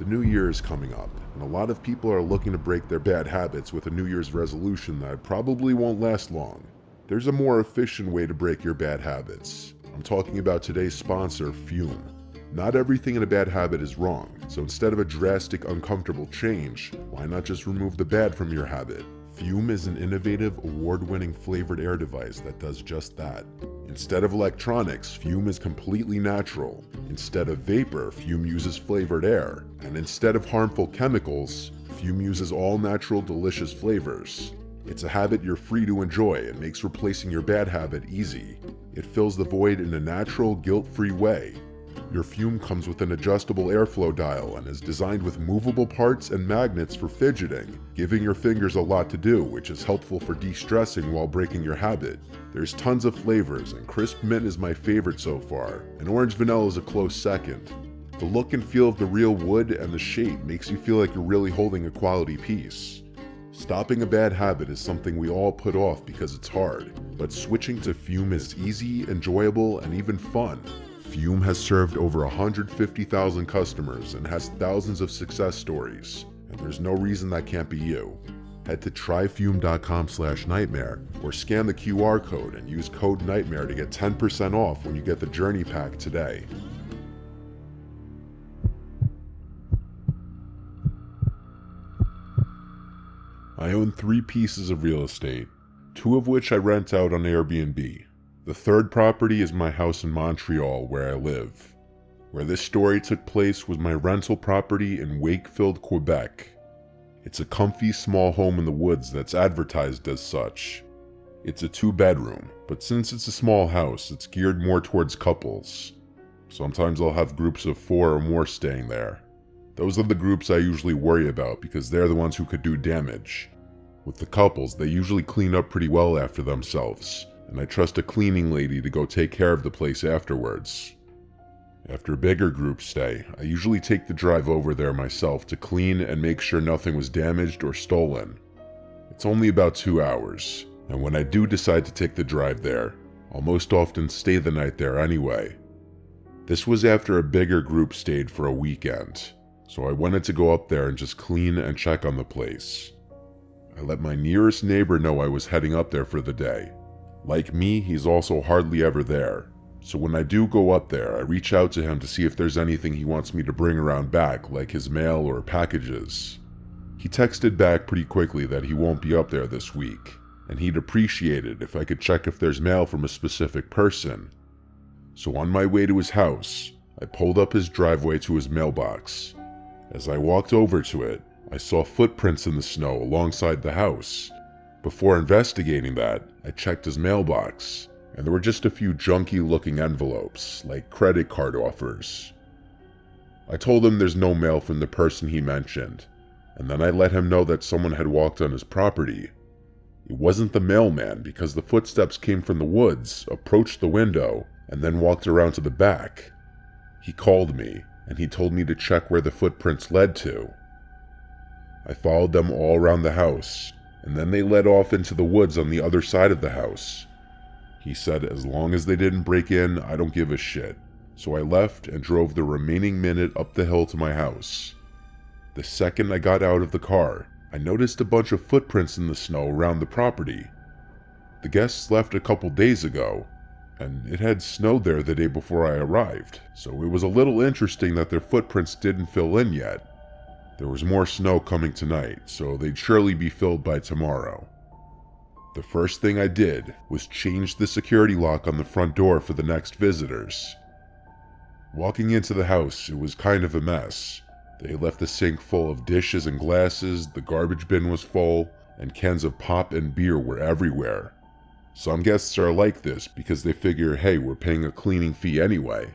The new year is coming up, and a lot of people are looking to break their bad habits with a New Year's resolution that probably won't last long. There's a more efficient way to break your bad habits. I'm talking about today's sponsor, Fume. Not everything in a bad habit is wrong, so instead of a drastic, uncomfortable change, why not just remove the bad from your habit? Fume is an innovative, award-winning flavored air device that does just that. Instead of electronics, Fume is completely natural. Instead of vapor, Fume uses flavored air. And instead of harmful chemicals, Fume uses all-natural, delicious flavors. It's a habit you're free to enjoy and makes replacing your bad habit easy. It fills the void in a natural, guilt-free way. Your Fume comes with an adjustable airflow dial and is designed with movable parts and magnets for fidgeting, giving your fingers a lot to do, which is helpful for de-stressing while breaking your habit. There's tons of flavors, and crisp mint is my favorite so far, and orange vanilla is a close second. The look and feel of the real wood and the shape makes you feel like you're really holding a quality piece. Stopping a bad habit is something we all put off because it's hard, but switching to Fume is easy, enjoyable, and even fun. Fume has served over 150,000 customers and has thousands of success stories, and there's no reason that can't be you. Head to tryfume.com/nightmare or scan the QR code and use code NIGHTMARE to get 10% off when you get the Journey Pack today. I own 3 pieces of real estate, 2 of which I rent out on Airbnb. The third property is my house in Montreal, where I live. Where this story took place was my rental property in Wakefield, Quebec. It's a comfy small home in the woods that's advertised as such. It's a 2-bedroom, but since it's a small house, it's geared more towards couples. Sometimes I'll have groups of 4 or more staying there. Those are the groups I usually worry about because they're the ones who could do damage. With the couples, they usually clean up pretty well after themselves, and I trust a cleaning lady to go take care of the place afterwards. After a bigger group stay, I usually take the drive over there myself to clean and make sure nothing was damaged or stolen. It's only about 2 hours, and when I do decide to take the drive there, I'll most often stay the night there anyway. This was after a bigger group stayed for a weekend, so I wanted to go up there and just clean and check on the place. I let my nearest neighbor know I was heading up there for the day. Like me, he's also hardly ever there, so when I do go up there, I reach out to him to see if there's anything he wants me to bring around back, like his mail or packages. He texted back pretty quickly that he won't be up there this week, and he'd appreciate it if I could check if there's mail from a specific person. So on my way to his house, I pulled up his driveway to his mailbox. As I walked over to it, I saw footprints in the snow alongside the house. Before investigating that, I checked his mailbox, and there were just a few junky-looking envelopes, like credit card offers. I told him there's no mail from the person he mentioned, and then I let him know that someone had walked on his property. It wasn't the mailman because the footsteps came from the woods, approached the window, and then walked around to the back. He called me, and he told me to check where the footprints led to. I followed them all around the house, and then they led off into the woods on the other side of the house. He said as long as they didn't break in, I don't give a shit. So I left and drove the remaining minute up the hill to my house. The second I got out of the car, I noticed a bunch of footprints in the snow around the property. The guests left a couple days ago, and it had snowed there the day before I arrived, so it was a little interesting that their footprints didn't fill in yet. There was more snow coming tonight, so they'd surely be filled by tomorrow. The first thing I did was change the security lock on the front door for the next visitors. Walking into the house, it was kind of a mess. They left the sink full of dishes and glasses, the garbage bin was full, and cans of pop and beer were everywhere. Some guests are like this because they figure, hey, we're paying a cleaning fee anyway.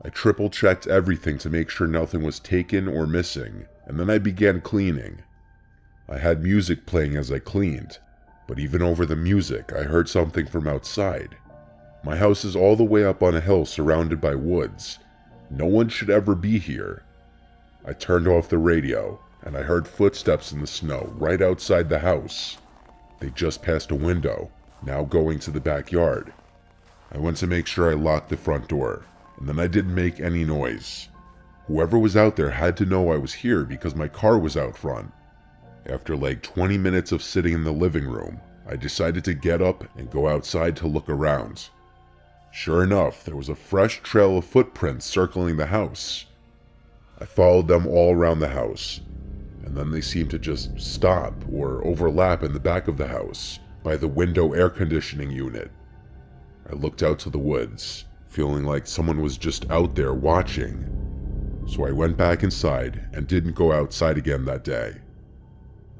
I triple-checked everything to make sure nothing was taken or missing, and then I began cleaning. I had music playing as I cleaned, but even over the music, I heard something from outside. My house is all the way up on a hill surrounded by woods. No one should ever be here. I turned off the radio, and I heard footsteps in the snow right outside the house. They just passed a window, now going to the backyard. I went to make sure I locked the front door, and then I didn't make any noise. Whoever was out there had to know I was here because my car was out front. After like 20 minutes of sitting in the living room, I decided to get up and go outside to look around. Sure enough, there was a fresh trail of footprints circling the house. I followed them all around the house, and then they seemed to just stop or overlap in the back of the house by the window air conditioning unit. I looked out to the woods, feeling like someone was just out there watching. So I went back inside and didn't go outside again that day.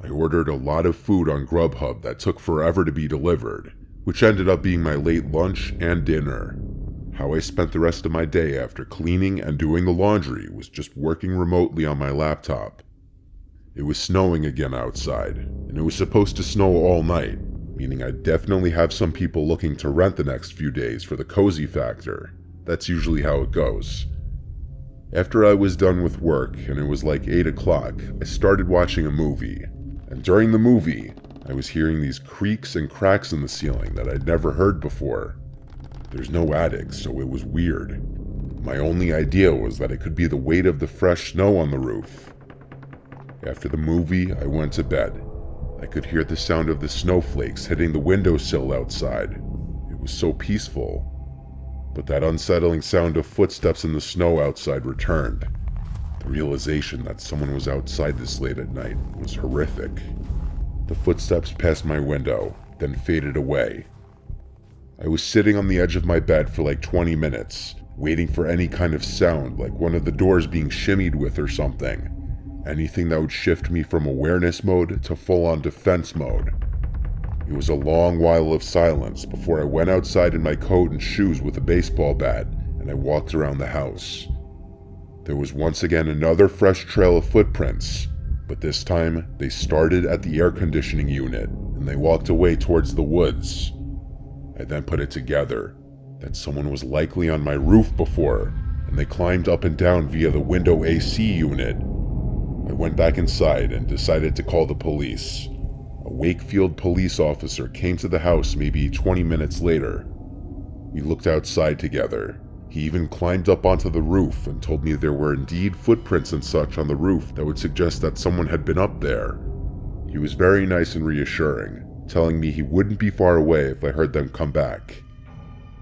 I ordered a lot of food on Grubhub that took forever to be delivered, which ended up being my late lunch and dinner. How I spent the rest of my day after cleaning and doing the laundry was just working remotely on my laptop. It was snowing again outside, and it was supposed to snow all night, meaning I'd definitely have some people looking to rent the next few days for the cozy factor. That's usually how it goes. After I was done with work and it was like 8 o'clock, I started watching a movie. And during the movie, I was hearing these creaks and cracks in the ceiling that I'd never heard before. There's no attic, so it was weird. My only idea was that it could be the weight of the fresh snow on the roof. After the movie, I went to bed. I could hear the sound of the snowflakes hitting the windowsill outside. It was so peaceful. But that unsettling sound of footsteps in the snow outside returned. The realization that someone was outside this late at night was horrific. The footsteps passed my window, then faded away. I was sitting on the edge of my bed for like 20 minutes, waiting for any kind of sound, like one of the doors being shimmied with or something. Anything that would shift me from awareness mode to full-on defense mode. It was a long while of silence before I went outside in my coat and shoes with a baseball bat, and I walked around the house. There was once again another fresh trail of footprints, but this time they started at the air conditioning unit, and they walked away towards the woods. I then put it together that someone was likely on my roof before, and they climbed up and down via the window AC unit. I went back inside and decided to call the police. A Wakefield police officer came to the house maybe 20 minutes later. We looked outside together. He even climbed up onto the roof and told me there were indeed footprints and such on the roof that would suggest that someone had been up there. He was very nice and reassuring, telling me he wouldn't be far away if I heard them come back.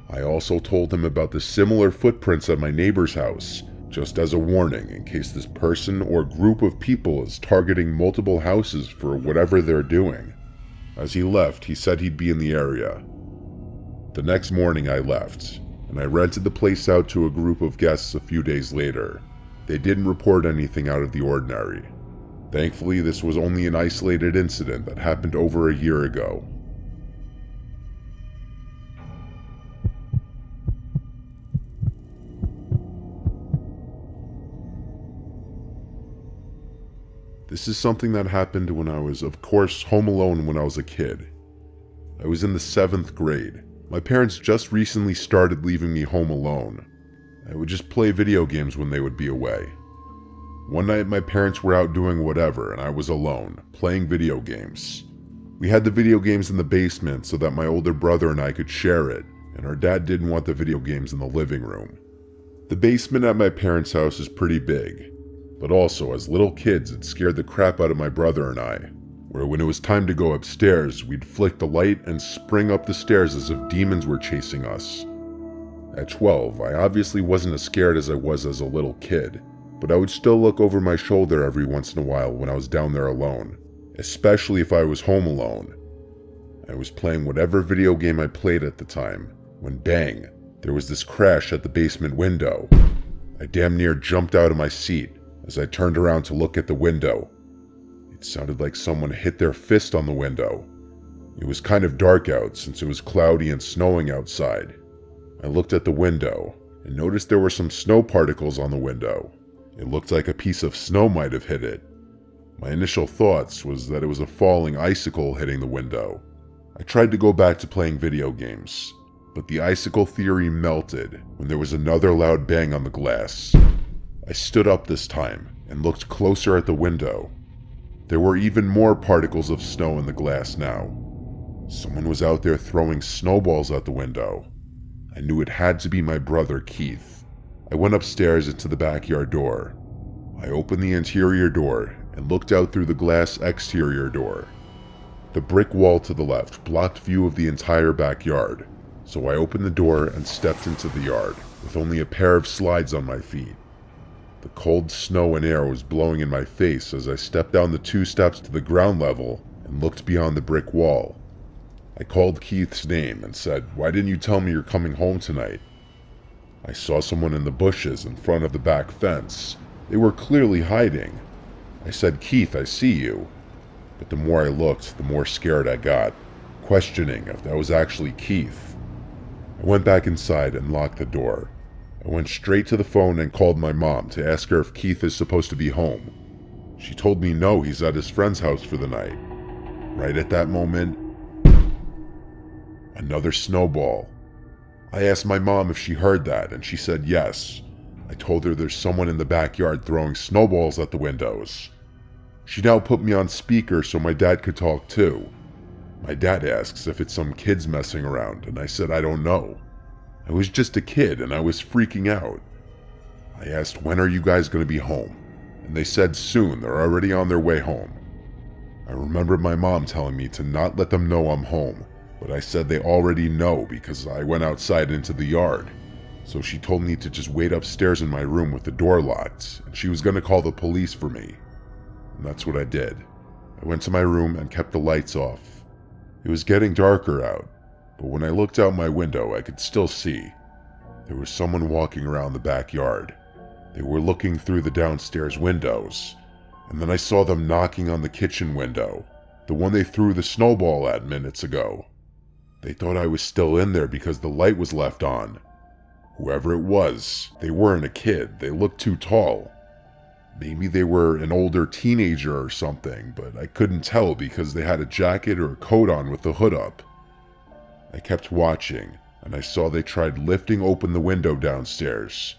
I also told him about the similar footprints at my neighbor's house, just as a warning in case this person or group of people is targeting multiple houses for whatever they're doing. As he left, he said he'd be in the area. The next morning I left, and I rented the place out to a group of guests a few days later. They didn't report anything out of the ordinary. Thankfully, this was only an isolated incident that happened over a year ago. This is something that happened when I was, of course, home alone when I was a kid. I was in the 7th grade. My parents just recently started leaving me home alone. I would just play video games when they would be away. One night my parents were out doing whatever and I was alone, playing video games. We had the video games in the basement so that my older brother and I could share it, and our dad didn't want the video games in the living room. The basement at my parents' house is pretty big, but also as little kids it scared the crap out of my brother and I, where when it was time to go upstairs, we'd flick the light and spring up the stairs as if demons were chasing us. At 12, I obviously wasn't as scared as I was as a little kid, but I would still look over my shoulder every once in a while when I was down there alone, especially if I was home alone. I was playing whatever video game I played at the time, when bang, there was this crash at the basement window. I damn near jumped out of my seat as I turned around to look at the window. It sounded like someone hit their fist on the window. It was kind of dark out since it was cloudy and snowing outside. I looked at the window and noticed there were some snow particles on the window. It looked like a piece of snow might have hit it. My initial thoughts was that it was a falling icicle hitting the window. I tried to go back to playing video games, but the icicle theory melted when there was another loud bang on the glass. I stood up this time and looked closer at the window. There were even more particles of snow in the glass now. Someone was out there throwing snowballs at the window. I knew it had to be my brother Keith. I went upstairs into the backyard door. I opened the interior door and looked out through the glass exterior door. The brick wall to the left blocked view of the entire backyard, so I opened the door and stepped into the yard, with only a pair of slides on my feet. The cold snow and air was blowing in my face as I stepped down the 2 steps to the ground level and looked beyond the brick wall. I called Keith's name and said, "Why didn't you tell me you're coming home tonight?" I saw someone in the bushes in front of the back fence. They were clearly hiding. I said, "Keith, I see you." But the more I looked, the more scared I got, questioning if that was actually Keith. I went back inside and locked the door. I went straight to the phone and called my mom to ask her if Keith is supposed to be home. She told me no, he's at his friend's house for the night. Right at that moment, another snowball. I asked my mom if she heard that, and she said yes. I told her there's someone in the backyard throwing snowballs at the windows. She now put me on speaker so my dad could talk too. My dad asks if it's some kids messing around, and I said I don't know. I was just a kid and I was freaking out. I asked, "When are you guys going to be home?" And they said soon, they're already on their way home. I remembered my mom telling me to not let them know I'm home, but I said they already know because I went outside into the yard. So she told me to just wait upstairs in my room with the door locked, and she was going to call the police for me. And that's what I did. I went to my room and kept the lights off. It was getting darker out, but when I looked out my window, I could still see. There was someone walking around the backyard. They were looking through the downstairs windows, and then I saw them knocking on the kitchen window, the one they threw the snowball at minutes ago. They thought I was still in there because the light was left on. Whoever it was, they weren't a kid. They looked too tall. Maybe they were an older teenager or something, but I couldn't tell because they had a jacket or a coat on with the hood up. I kept watching, and I saw they tried lifting open the window downstairs.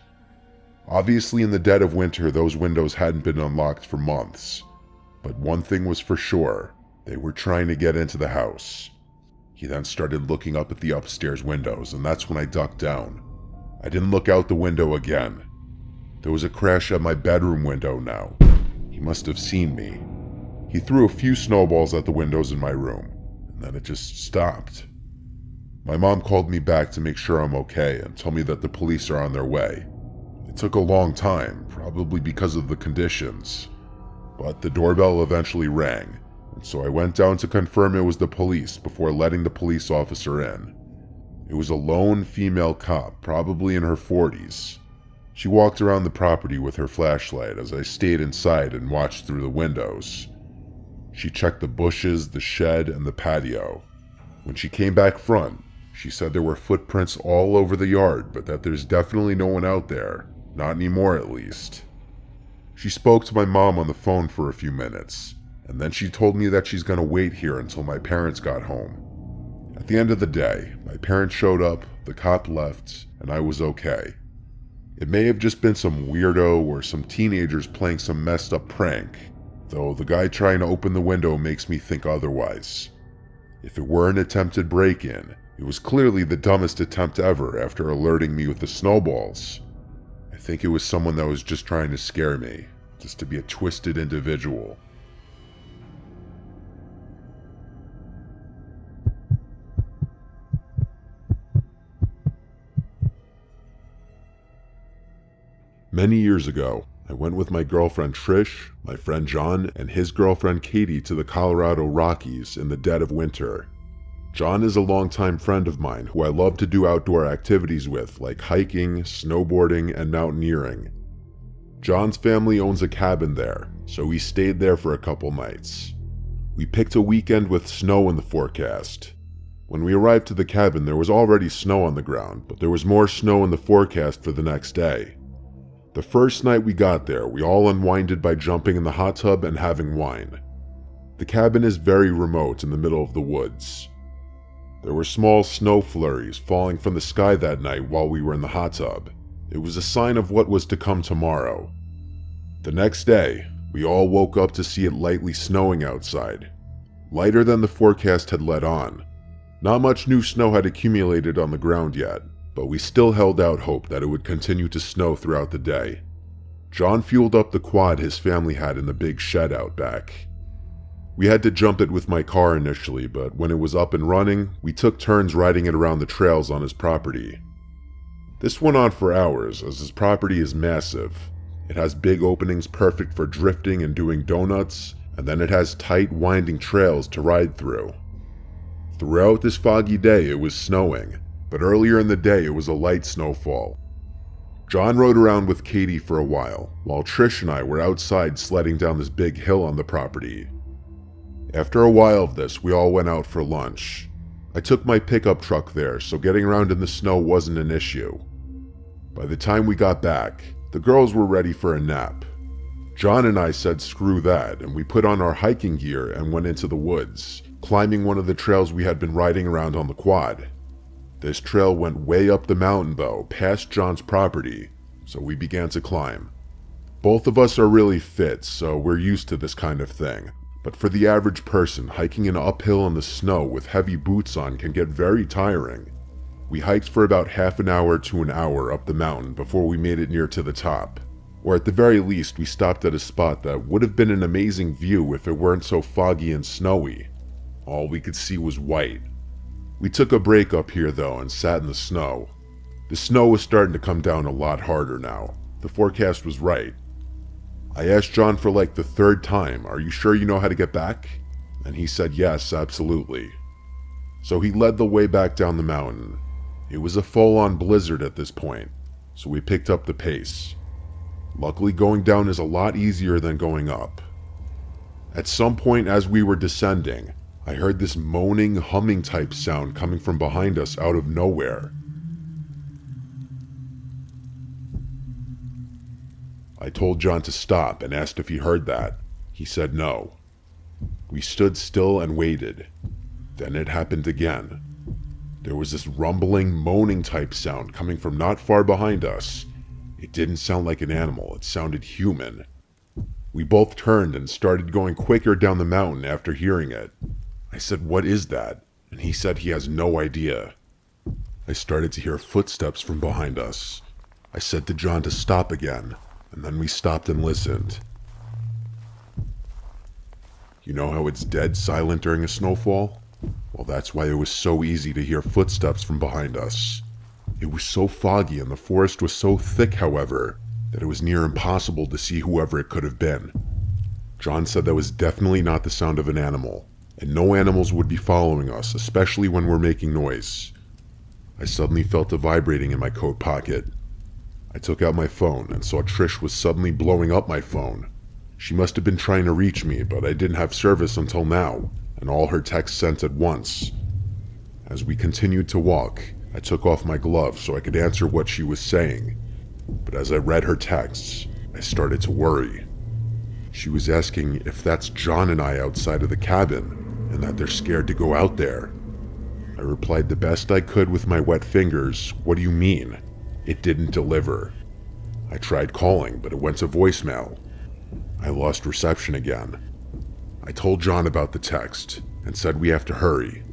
Obviously in the dead of winter, those windows hadn't been unlocked for months. But one thing was for sure, they were trying to get into the house. He then started looking up at the upstairs windows, and that's when I ducked down. I didn't look out the window again. There was a crash at my bedroom window now. He must have seen me. He threw a few snowballs at the windows in my room, and then it just stopped. My mom called me back to make sure I'm okay and told me that the police are on their way. It took a long time, probably because of the conditions, but the doorbell eventually rang, and so I went down to confirm it was the police before letting the police officer in. It was a lone female cop, probably in her 40s. She walked around the property with her flashlight as I stayed inside and watched through the windows. She checked the bushes, the shed, and the patio. When she came back front, she said there were footprints all over the yard, but that there's definitely no one out there. Not anymore, at least. She spoke to my mom on the phone for a few minutes, and then she told me that she's gonna wait here until my parents got home. At the end of the day, my parents showed up, the cop left, and I was okay. It may have just been some weirdo or some teenagers playing some messed up prank, though the guy trying to open the window makes me think otherwise. If it were an attempted break-in, it was clearly the dumbest attempt ever after alerting me with the snowballs. I think it was someone that was just trying to scare me, just to be a twisted individual. Many years ago, I went with my girlfriend Trish, my friend John, and his girlfriend Katie to the Colorado Rockies in the dead of winter. John is a longtime friend of mine who I love to do outdoor activities with, like hiking, snowboarding, and mountaineering. John's family owns a cabin there, so we stayed there for a couple nights. We picked a weekend with snow in the forecast. When we arrived to the cabin, there was already snow on the ground, but there was more snow in the forecast for the next day. The first night we got there, we all unwinded by jumping in the hot tub and having wine. The cabin is very remote in the middle of the woods. There were small snow flurries falling from the sky that night while we were in the hot tub. It was a sign of what was to come tomorrow. The next day, we all woke up to see it lightly snowing outside, lighter than the forecast had let on. Not much new snow had accumulated on the ground yet, but we still held out hope that it would continue to snow throughout the day. John fueled up the quad his family had in the big shed out back. We had to jump it with my car initially, but when it was up and running, we took turns riding it around the trails on his property. This went on for hours, as his property is massive. It has big openings perfect for drifting and doing donuts, and then it has tight, winding trails to ride through. Throughout this foggy day, it was snowing, but earlier in the day it was a light snowfall. John rode around with Katie for a while Trish and I were outside sledding down this big hill on the property. After a while of this, we all went out for lunch. I took my pickup truck there, so getting around in the snow wasn't an issue. By the time we got back, the girls were ready for a nap. John and I said screw that, and we put on our hiking gear and went into the woods, climbing one of the trails we had been riding around on the quad. This trail went way up the mountain though, past John's property, so we began to climb. Both of us are really fit, so we're used to this kind of thing, but for the average person, hiking an uphill in the snow with heavy boots on can get very tiring. We hiked for about half an hour to an hour up the mountain before we made it near to the top. Or at the very least, we stopped at a spot that would have been an amazing view if it weren't so foggy and snowy. All we could see was white. We took a break up here though and sat in the snow. The snow was starting to come down a lot harder now. The forecast was right. I asked John for like the third time, "Are you sure you know how to get back?" And he said yes, absolutely. So he led the way back down the mountain. It was a full-on blizzard at this point, so we picked up the pace. Luckily, going down is a lot easier than going up. At some point as we were descending, I heard this moaning, humming type sound coming from behind us out of nowhere. I told John to stop and asked if he heard that. He said no. We stood still and waited. Then it happened again. There was this rumbling, moaning type sound coming from not far behind us. It didn't sound like an animal, it sounded human. We both turned and started going quicker down the mountain after hearing it. I said, "What is that?" And he said he has no idea. I started to hear footsteps from behind us. I said to John to stop again, and then we stopped and listened. You know how it's dead silent during a snowfall? Well, that's why it was so easy to hear footsteps from behind us. It was so foggy and the forest was so thick, however, that it was near impossible to see whoever it could have been. John said that was definitely not the sound of an animal, and no animals would be following us, especially when we're making noise. I suddenly felt a vibrating in my coat pocket. I took out my phone and saw Trish was suddenly blowing up my phone. She must have been trying to reach me, but I didn't have service until now, and all her texts sent at once. As we continued to walk, I took off my gloves so I could answer what she was saying, but as I read her texts, I started to worry. She was asking if that's John and I outside of the cabin, and that they're scared to go out there. I replied the best I could with my wet fingers, "What do you mean?" It didn't deliver. I tried calling, but it went to voicemail. I lost reception again. I told John about the text, and said we have to hurry.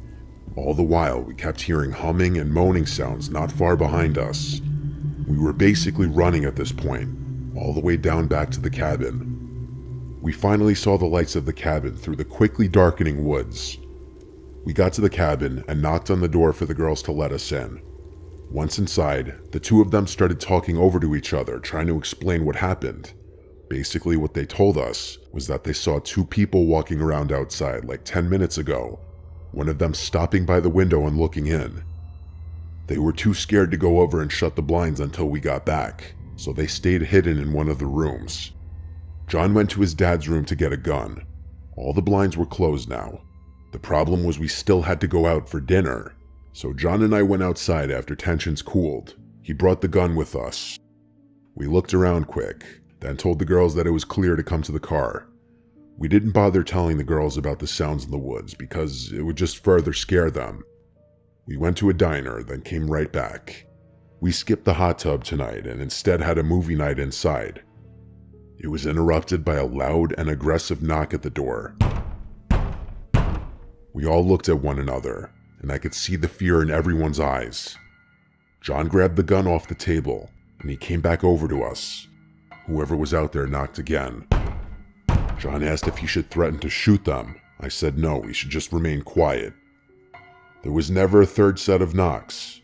All the while, we kept hearing humming and moaning sounds not far behind us. We were basically running at this point, all the way down back to the cabin. We finally saw the lights of the cabin through the quickly darkening woods. We got to the cabin and knocked on the door for the girls to let us in. Once inside, the two of them started talking over to each other, trying to explain what happened. Basically, what they told us was that they saw two people walking around outside like 10 minutes ago, one of them stopping by the window and looking in. They were too scared to go over and shut the blinds until we got back, so they stayed hidden in one of the rooms. John went to his dad's room to get a gun. All the blinds were closed now. The problem was we still had to go out for dinner, so John and I went outside after tensions cooled. He brought the gun with us. We looked around quick, then told the girls that it was clear to come to the car. We didn't bother telling the girls about the sounds in the woods because it would just further scare them. We went to a diner, then came right back. We skipped the hot tub tonight and instead had a movie night inside. It was interrupted by a loud and aggressive knock at the door. We all looked at one another, and I could see the fear in everyone's eyes. John grabbed the gun off the table, and he came back over to us. Whoever was out there knocked again. John asked if he should threaten to shoot them. I said no, we should just remain quiet. There was never a third set of knocks.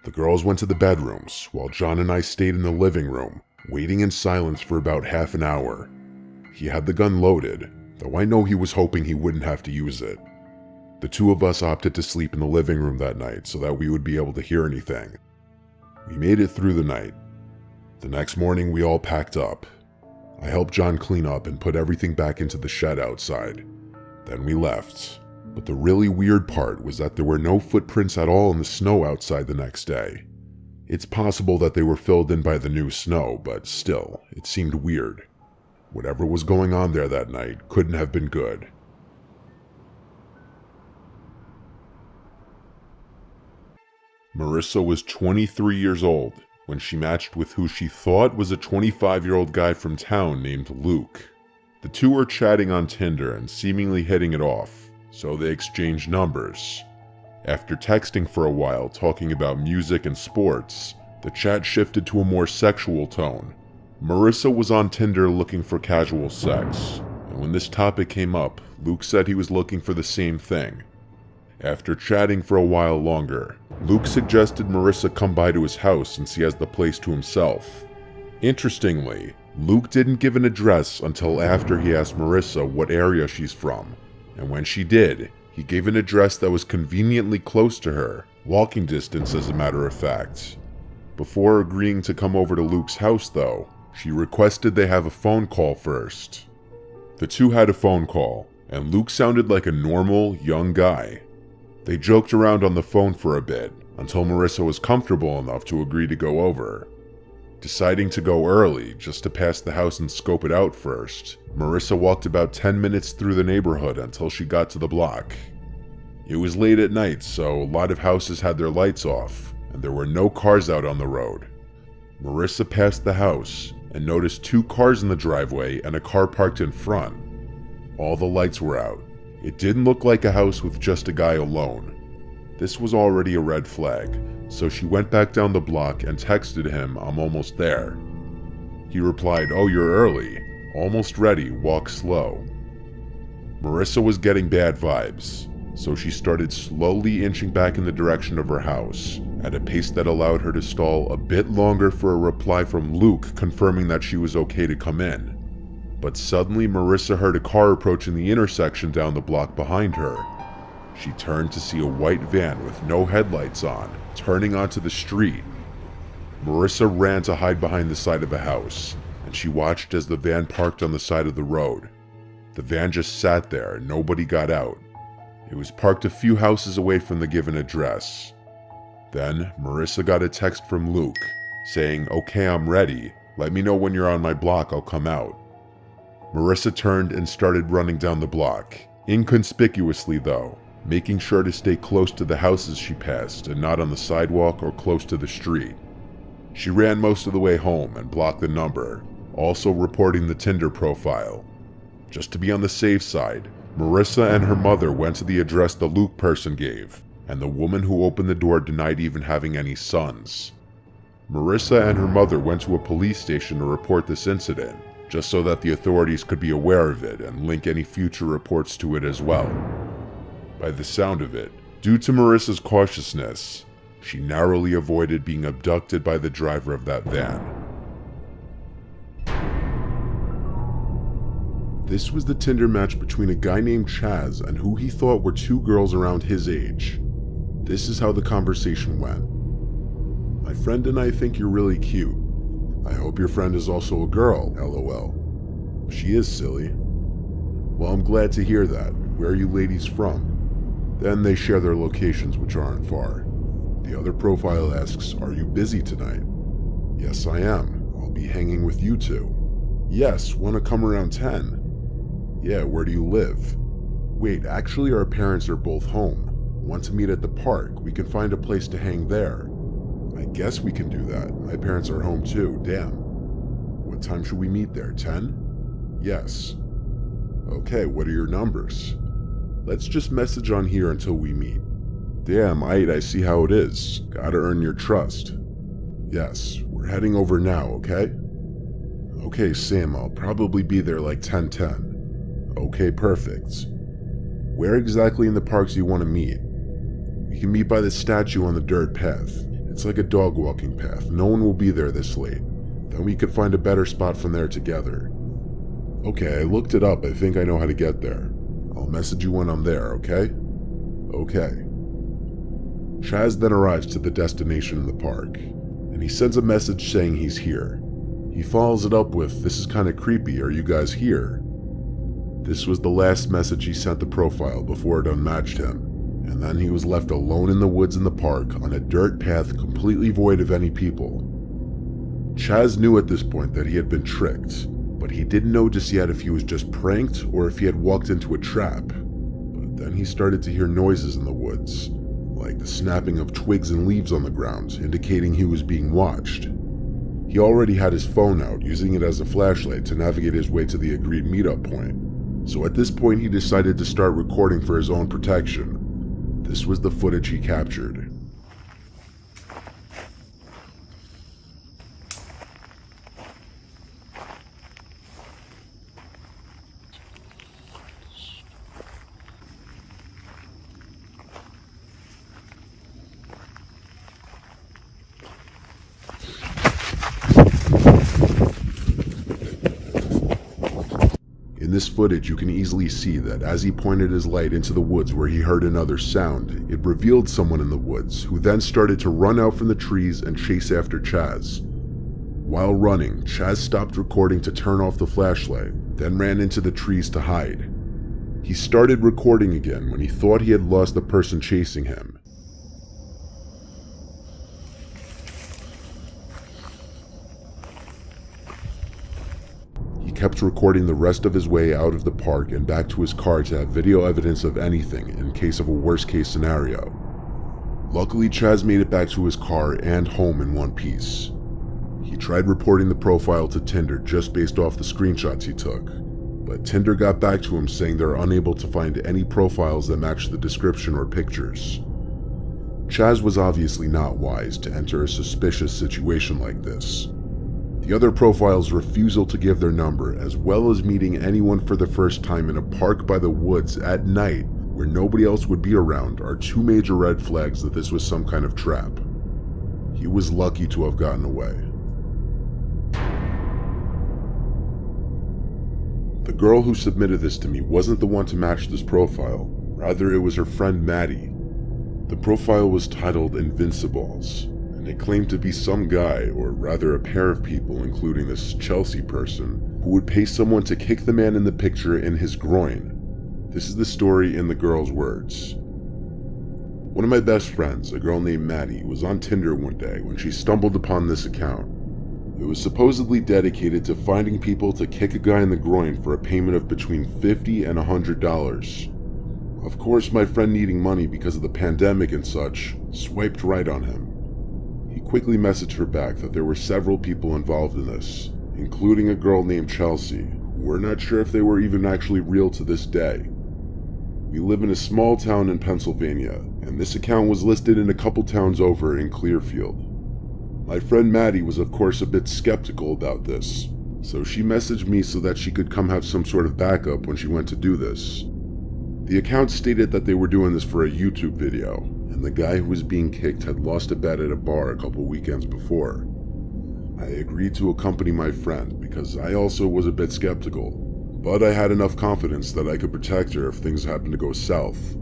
The girls went to the bedrooms, while John and I stayed in the living room, waiting in silence for about half an hour. He had the gun loaded, though I know he was hoping he wouldn't have to use it. The two of us opted to sleep in the living room that night so that we would be able to hear anything. We made it through the night. The next morning we all packed up. I helped John clean up and put everything back into the shed outside. Then we left. But the really weird part was that there were no footprints at all in the snow outside the next day. It's possible that they were filled in by the new snow, but still, it seemed weird. Whatever was going on there that night couldn't have been good. Marissa was 23 years old when she matched with who she thought was a 25-year-old guy from town named Luke. The two were chatting on Tinder and seemingly hitting it off, so they exchanged numbers. After texting for a while talking about music and sports, the chat shifted to a more sexual tone. Marissa was on Tinder looking for casual sex, and when this topic came up, Luke said he was looking for the same thing. After chatting for a while longer, Luke suggested Marissa come by to his house since he has the place to himself. Interestingly, Luke didn't give an address until after he asked Marissa what area she's from, and when she did, he gave an address that was conveniently close to her, walking distance as a matter of fact. Before agreeing to come over to Luke's house though, she requested they have a phone call first. The two had a phone call, and Luke sounded like a normal, young guy. They joked around on the phone for a bit, until Marissa was comfortable enough to agree to go over. Deciding to go early, just to pass the house and scope it out first, Marissa walked about 10 minutes through the neighborhood until she got to the block. It was late at night, so a lot of houses had their lights off, and there were no cars out on the road. Marissa passed the house, and noticed 2 cars in the driveway and a car parked in front. All the lights were out. It didn't look like a house with just a guy alone. This was already a red flag, so she went back down the block and texted him, "I'm almost there." He replied, "Oh, you're early. Almost ready, walk slow." Marissa was getting bad vibes, so she started slowly inching back in the direction of her house, at a pace that allowed her to stall a bit longer for a reply from Luke confirming that she was okay to come in. But suddenly Marissa heard a car approaching the intersection down the block behind her. She turned to see a white van with no headlights on, turning onto the street. Marissa ran to hide behind the side of a house, and she watched as the van parked on the side of the road. The van just sat there and nobody got out. It was parked a few houses away from the given address. Then Marissa got a text from Luke, saying, "Okay, I'm ready. Let me know when you're on my block, I'll come out." Marissa turned and started running down the block, inconspicuously though, making sure to stay close to the houses she passed and not on the sidewalk or close to the street. She ran most of the way home and blocked the number, also reporting the Tinder profile. Just to be on the safe side, Marissa and her mother went to the address the Luke person gave, and the woman who opened the door denied even having any sons. Marissa and her mother went to a police station to report this incident, just so that the authorities could be aware of it and link any future reports to it as well. By the sound of it, due to Marissa's cautiousness, she narrowly avoided being abducted by the driver of that van. This was the Tinder match between a guy named Chaz and who he thought were 2 girls around his age. This is how the conversation went. "My friend and I think you're really cute. I hope your friend is also a girl, lol. She is silly. Well, I'm glad to hear that. Where are you ladies from?" Then they share their locations, which aren't far. The other profile asks, "Are you busy tonight?" "Yes, I am. I'll be hanging with you two." "Yes, wanna come around 10? "Yeah, where do you live?" "Wait, actually our parents are both home. Want to meet at the park? We can find a place to hang there." "I guess we can do that. My parents are home too, damn." "What time should we meet there, 10? "Yes." "Okay, what are your numbers?" "Let's just message on here until we meet." Damn, I see how it is. Gotta earn your trust. Yes, we're heading over now, okay? Okay, Sam, I'll probably be there like 10:10. Okay, perfect. Where exactly in the park do you want to meet? We can meet by the statue on the dirt path. It's like a dog walking path. No one will be there this late. Then we could find a better spot from there together. Okay, I looked it up. I think I know how to get there. I'll message you when I'm there, okay? Okay. Chaz then arrives to the destination in the park, and he sends a message saying he's here. He follows it up with, "This is kinda creepy, are you guys here?" This was the last message he sent the profile before it unmatched him, and then he was left alone in the woods in the park on a dirt path completely void of any people. Chaz knew at this point that he had been tricked, but he didn't know just yet if he was just pranked or if he had walked into a trap. But then he started to hear noises in the woods, like the snapping of twigs and leaves on the ground, indicating he was being watched. He already had his phone out, using it as a flashlight to navigate his way to the agreed meetup point. So at this point he decided to start recording for his own protection. This was the footage he captured. In this footage, you can easily see that as he pointed his light into the woods where he heard another sound, it revealed someone in the woods, who then started to run out from the trees and chase after Chaz. While running, Chaz stopped recording to turn off the flashlight, then ran into the trees to hide. He started recording again when he thought he had lost the person chasing him. He kept recording the rest of his way out of the park and back to his car to have video evidence of anything in case of a worst case scenario. Luckily, Chaz made it back to his car and home in one piece. He tried reporting the profile to Tinder just based off the screenshots he took, but Tinder got back to him saying they're unable to find any profiles that match the description or pictures. Chaz was obviously not wise to enter a suspicious situation like this. The other profiles' refusal to give their number, as well as meeting anyone for the first time in a park by the woods at night where nobody else would be around, are two major red flags that this was some kind of trap. He was lucky to have gotten away. The girl who submitted this to me wasn't the one to match this profile, rather it was her friend Maddie. The profile was titled Invincibles, and it claimed to be some guy, or rather a pair of people including this Chelsea person, who would pay someone to kick the man in the picture in his groin. This is the story in the girl's words. One of my best friends, a girl named Maddie, was on Tinder one day when she stumbled upon this account. It was supposedly dedicated to finding people to kick a guy in the groin for a payment of between $50 and $100. Of course, my friend, needing money because of the pandemic and such, swiped right on him. He quickly messaged her back that there were several people involved in this, including a girl named Chelsea. We're not sure if they were even actually real to this day. We live in a small town in Pennsylvania, and this account was listed in a couple towns over in Clearfield. My friend Maddie was of course a bit skeptical about this, so she messaged me so that she could come have some sort of backup when she went to do this. The account stated that they were doing this for a YouTube video, and the guy who was being kicked had lost a bet at a bar a couple weekends before. I agreed to accompany my friend because I also was a bit skeptical, but I had enough confidence that I could protect her if things happened to go south.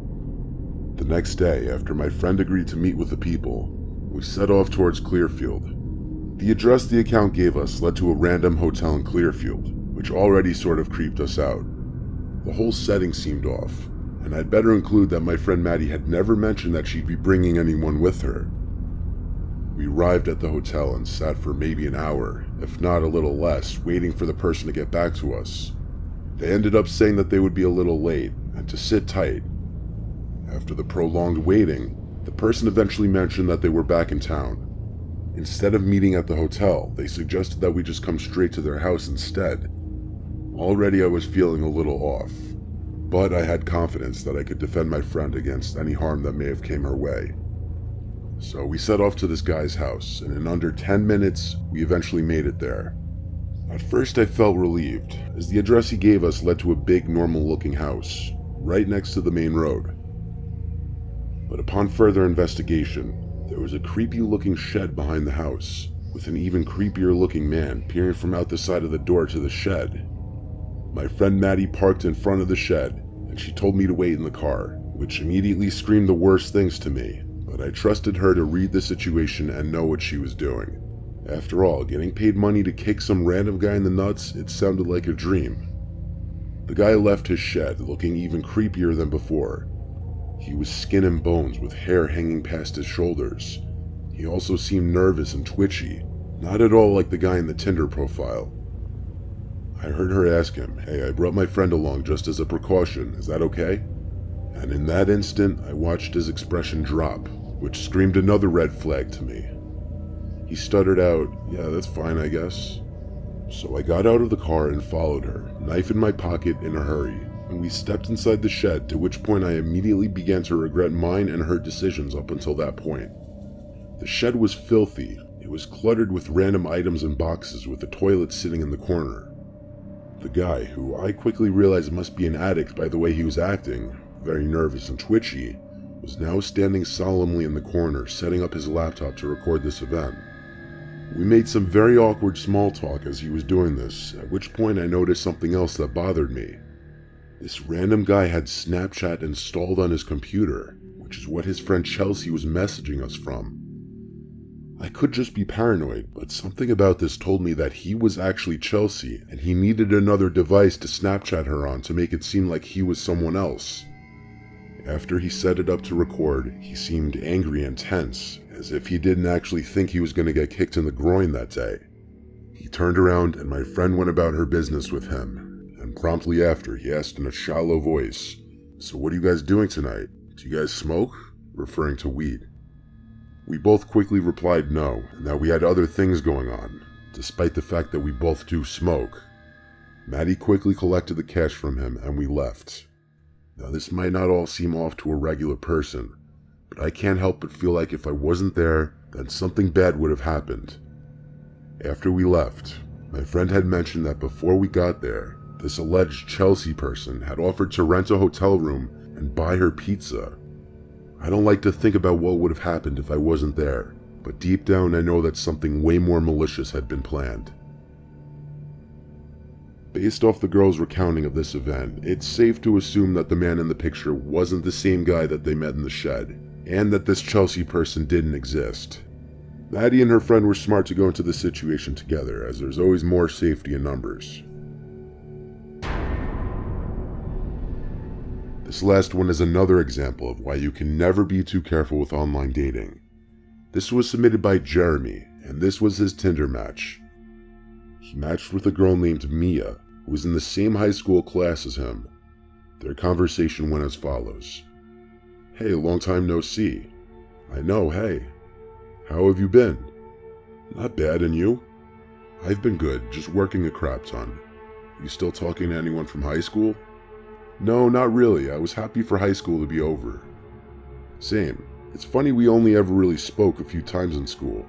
The next day, after my friend agreed to meet with the people, we set off towards Clearfield. The address the account gave us led to a random hotel in Clearfield, which already sort of creeped us out. The whole setting seemed off, and I'd better include that my friend Maddie had never mentioned that she'd be bringing anyone with her. We arrived at the hotel and sat for maybe an hour, if not a little less, waiting for the person to get back to us. They ended up saying that they would be a little late, and to sit tight. After the prolonged waiting, the person eventually mentioned that they were back in town. Instead of meeting at the hotel, they suggested that we just come straight to their house instead. Already I was feeling a little off. but I had confidence that I could defend my friend against any harm that may have came her way. So we set off to this guy's house, and in under 10 minutes, we eventually made it there. At first I felt relieved, as the address he gave us led to a big normal-looking house, right next to the main road. But upon further investigation, there was a creepy-looking shed behind the house, with an even creepier-looking man peering from out the side of the door to the shed. My friend Maddie parked in front of the shed, and she told me to wait in the car, which immediately screamed the worst things to me, but I trusted her to read the situation and know what she was doing. After all, getting paid money to kick some random guy in the nuts, it sounded like a dream. The guy left his shed, looking even creepier than before. He was skin and bones with hair hanging past his shoulders. He also seemed nervous and twitchy, not at all like the guy in the Tinder profile. I heard her ask him, "Hey, I brought my friend along just as a precaution, is that okay?" And in that instant, I watched his expression drop, which screamed another red flag to me. He stuttered out, "Yeah, that's fine, I guess." So I got out of the car and followed her, knife in my pocket in a hurry, and we stepped inside the shed, to which point I immediately began to regret mine and her decisions up until that point. The shed was filthy. It was cluttered with random items and boxes, with a toilet sitting in the corner. The guy, who I quickly realized must be an addict by the way he was acting, very nervous and twitchy, was now standing solemnly in the corner, setting up his laptop to record this event. We made some very awkward small talk as he was doing this, at which point I noticed something else that bothered me. This random guy had Snapchat installed on his computer, which is what his friend Chelsea was messaging us from. I could just be paranoid, but something about this told me that he was actually Chelsea, and he needed another device to Snapchat her on to make it seem like he was someone else. After he set it up to record, he seemed angry and tense, as if he didn't actually think he was going to get kicked in the groin that day. He turned around and my friend went about her business with him, and promptly after he asked in a shallow voice, "So what are you guys doing tonight? Do you guys smoke?" referring to weed. We both quickly replied no, and that we had other things going on, despite the fact that we both do smoke. Maddie quickly collected the cash from him and we left. Now this might not all seem off to a regular person, but I can't help but feel like if I wasn't there, then something bad would have happened. After we left, my friend had mentioned that before we got there, this alleged Chelsea person had offered to rent a hotel room and buy her pizza. I don't like to think about what would have happened if I wasn't there, but deep down I know that something way more malicious had been planned. Based off the girl's recounting of this event, it's safe to assume that the man in the picture wasn't the same guy that they met in the shed, and that this Chelsea person didn't exist. Maddie and her friend were smart to go into the situation together, as there's always more safety in numbers. This last one is another example of why you can never be too careful with online dating. This was submitted by Jeremy, and this was his Tinder match. He matched with a girl named Mia, who was in the same high school class as him. Their conversation went as follows. "Hey, long time no see." "I know, hey. How have you been?" "Not bad, and you?" "I've been good, just working a crap ton." "You still talking to anyone from high school?" "No, not really. I was happy for high school to be over." "Same. It's funny we only ever really spoke a few times in school."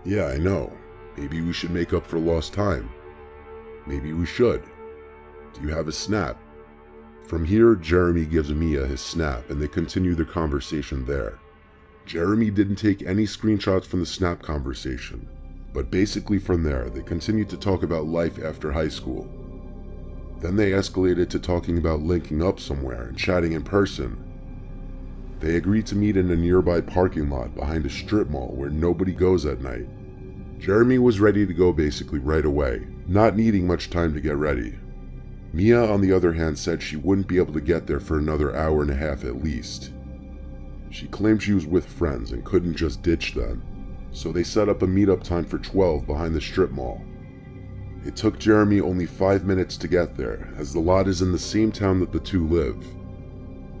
"Yeah, I know. Maybe we should make up for lost time." "Maybe we should. Do you have a Snap?" From here, Jeremy gives Mia his Snap and they continue their conversation there. Jeremy didn't take any screenshots from the Snap conversation, but basically from there, they continued to talk about life after high school. Then they escalated to talking about linking up somewhere and chatting in person. They agreed to meet in a nearby parking lot behind a strip mall where nobody goes at night. Jeremy was ready to go basically right away, not needing much time to get ready. Mia, on the other hand, said she wouldn't be able to get there for another hour and a half at least. She claimed she was with friends and couldn't just ditch them, so they set up a meetup time for 12 behind the strip mall. It took Jeremy only 5 minutes to get there, as the lot is in the same town that the two live.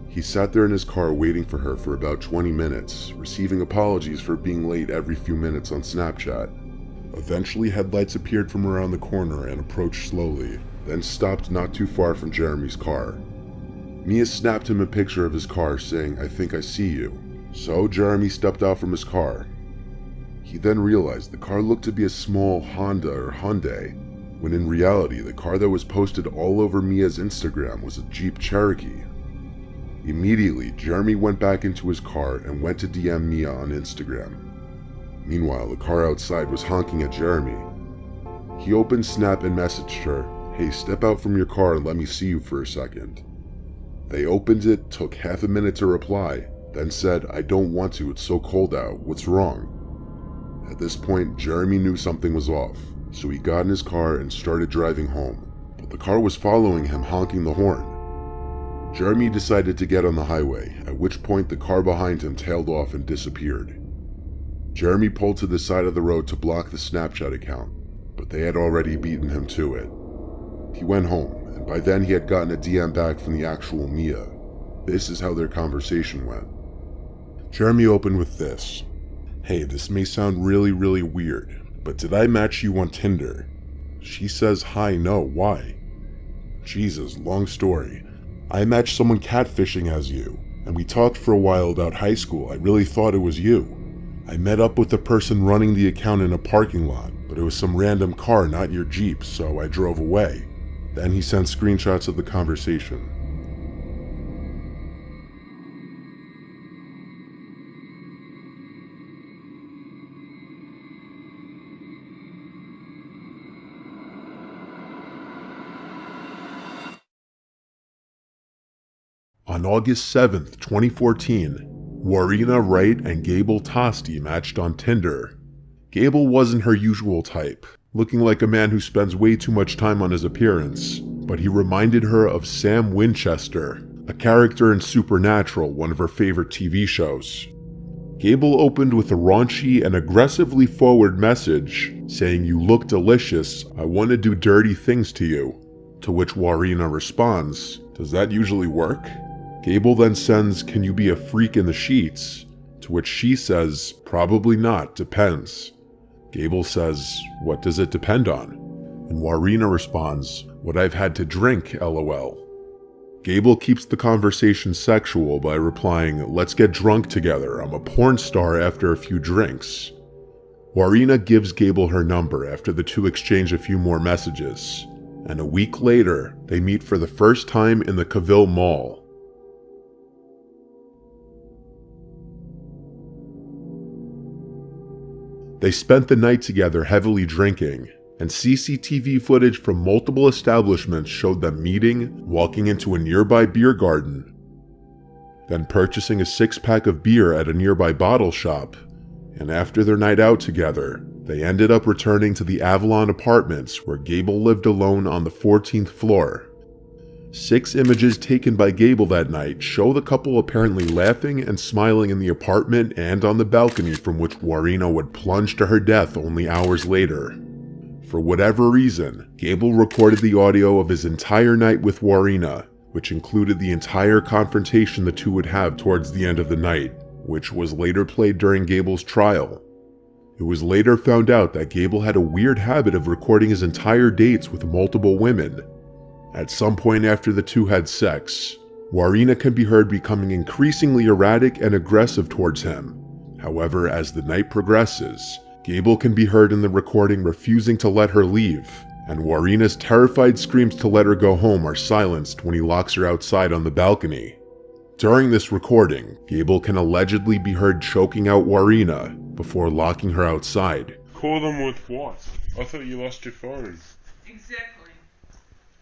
He sat there in his car waiting for her for about 20 minutes, receiving apologies for being late every few minutes on Snapchat. Eventually, headlights appeared from around the corner and approached slowly, then stopped not too far from Jeremy's car. Mia snapped him a picture of his car saying, "I think I see you." So Jeremy stepped out from his car. He then realized the car looked to be a small Honda or Hyundai, when in reality the car that was posted all over Mia's Instagram was a Jeep Cherokee. Immediately, Jeremy went back into his car and went to DM Mia on Instagram. Meanwhile, the car outside was honking at Jeremy. He opened Snap and messaged her, "Hey, step out from your car and let me see you for a second." They opened it, took half a minute to reply, then said, "I don't want to, it's so cold out, what's wrong?" At this point, Jeremy knew something was off, so he got in his car and started driving home, but the car was following him, honking the horn. Jeremy decided to get on the highway, at which point the car behind him tailed off and disappeared. Jeremy pulled to the side of the road to block the Snapchat account, but they had already beaten him to it. He went home, and by then he had gotten a DM back from the actual Mia. This is how their conversation went. Jeremy opened with this: "Hey, this may sound really weird, but did I match you on Tinder?" She says, "Hi, no, why?" Jesus, long story. "I matched someone catfishing as you, and we talked for a while about high school. I really thought it was you. I met up with the person running the account in a parking lot, but it was some random car, not your Jeep, so I drove away." Then he sent screenshots of the conversation. On August 7th, 2014, Warina Wright and Gable Tosti matched on Tinder. Gable wasn't her usual type, looking like a man who spends way too much time on his appearance, but he reminded her of Sam Winchester, a character in Supernatural, one of her favorite TV shows. Gable opened with a raunchy and aggressively forward message saying, "You look delicious, I want to do dirty things to you." To which Warina responds, "Does that usually work?" Gable then sends, "Can you be a freak in the sheets?" To which she says, "Probably not, depends." Gable says, "What does it depend on?" And Warina responds, "What I've had to drink, lol. Gable keeps the conversation sexual by replying, "Let's get drunk together, I'm a porn star after a few drinks." Warina gives Gable her number after the two exchange a few more messages, and a week later, they meet for the first time in the Cavill Mall. They spent the night together heavily drinking, and CCTV footage from multiple establishments showed them meeting, walking into a nearby beer garden, then purchasing a 6-pack of beer at a nearby bottle shop, and after their night out together, they ended up returning to the Avalon Apartments where Gable lived alone on the 14th floor. 6 images taken by Gable that night show the couple apparently laughing and smiling in the apartment and on the balcony from which Warina would plunge to her death only hours later. For whatever reason, Gable recorded the audio of his entire night with Warina, which included the entire confrontation the two would have towards the end of the night, which was later played during Gable's trial. It was later found out that Gable had a weird habit of recording his entire dates with multiple women. At some point after the two had sex, Warina can be heard becoming increasingly erratic and aggressive towards him. However, as the night progresses, Gable can be heard in the recording refusing to let her leave, and Warina's terrified screams to let her go home are silenced when he locks her outside on the balcony. During this recording, Gable can allegedly be heard choking out Warina before locking her outside. Call them with what? I thought you lost your phone. Exactly.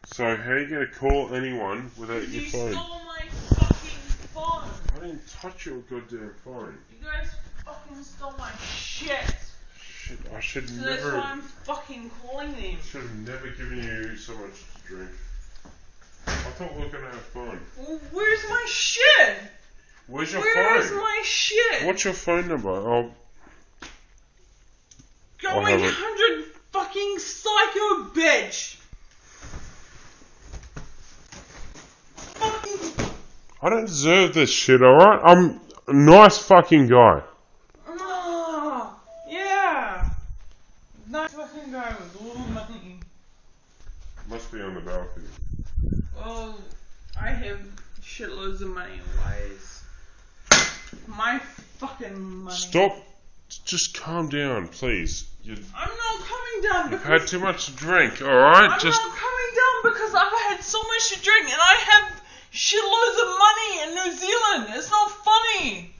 So how are you going to call anyone without your phone? You stole my fucking phone. I didn't touch your goddamn phone. You guys fucking stole my shit. Shit, I should So never... that's why I'm fucking calling them. Should have never given you so much to drink. I thought we were going to have fun. Well, where's my shit? Where's your Where's phone? my shit? What's your phone number? I'll Going have it. 100 fucking psycho bitch. I don't deserve this shit, alright? I'm a nice fucking guy. Oh, yeah. Nice fucking guy with all the money. Must be on the balcony. Well, I have shitloads of money always. My fucking money. Stop. Just calm down, please. I'm not coming down You've because had too much to drink, alright? I'm Just. not coming down because I've had so much to drink and I have shitloads of money in New Zealand. It's not funny.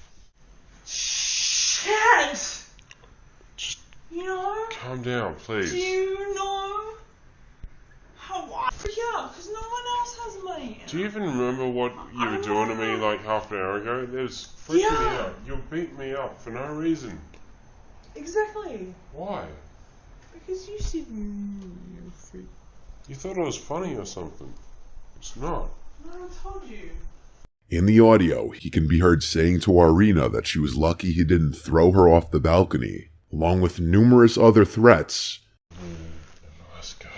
Shit. Just You know? calm down, please. Do you know how I freak out? Because no one else has money. Do you even remember what you were doing to me like half an hour ago? It was freaking me out. You beat me up for no reason. Exactly. Why? Because you said you freak. You thought it was funny or something. It's not. No, I told you. In the audio, he can be heard saying to Warina that she was lucky he didn't throw her off the balcony, along with numerous other threats. Nice girl.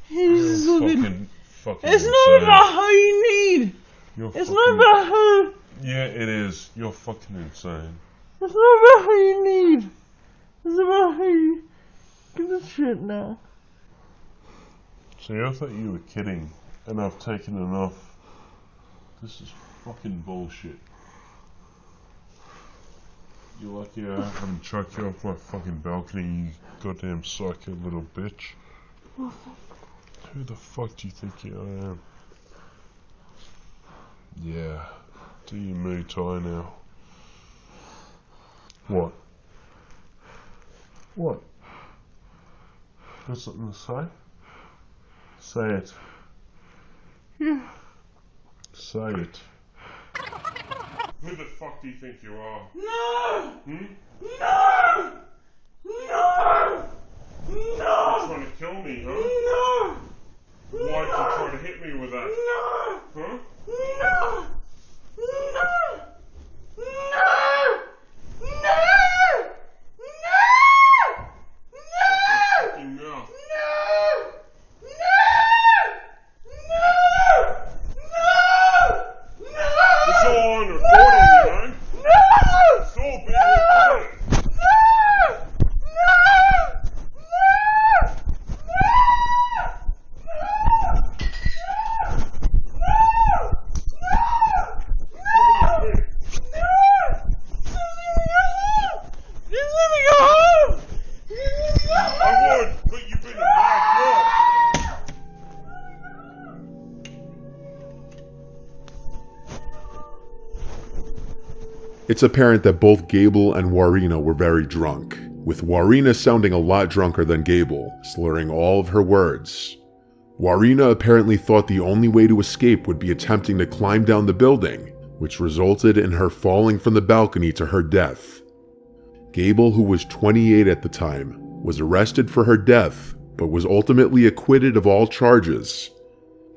He's so good. Fucking It's insane. not about how you need. You're It's fucking, not about how. Yeah, it is. You're fucking insane. It's not about how you need. It's about how you give a shit now. See, I thought you were kidding, and I've taken enough. This is fucking bullshit. You're lucky I haven't chucked you off my fucking balcony, you goddamn psycho little bitch. Who the fuck do you think I am? Yeah, do you Muay Thai now? What? What? Got something to say? Say it. Yeah. Say it. Who the fuck do you think you are? No! Hmm? No! No! You're No! trying to kill me, huh? No! Why'd you try to hit me with that? No! Huh? No! No! No! No! Fucking mouth. It's all on recording, you know? It's all being recorded. I would, but you've been a bad girl. It's apparent that both Gable and Warina were very drunk, with Warina sounding a lot drunker than Gable, slurring all of her words. Warina apparently thought the only way to escape would be attempting to climb down the building, which resulted in her falling from the balcony to her death. Gable, who was 28 at the time, was arrested for her death, but was ultimately acquitted of all charges.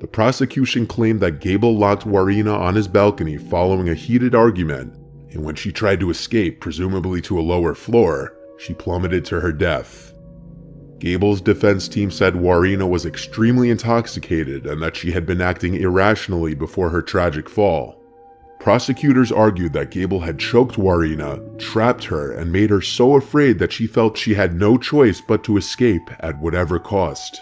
The prosecution claimed that Gable locked Warina on his balcony following a heated argument, and when she tried to escape, presumably to a lower floor, she plummeted to her death. Gable's defense team said Warina was extremely intoxicated and that she had been acting irrationally before her tragic fall. Prosecutors argued that Gable had choked Warina, trapped her, and made her so afraid that she felt she had no choice but to escape at whatever cost.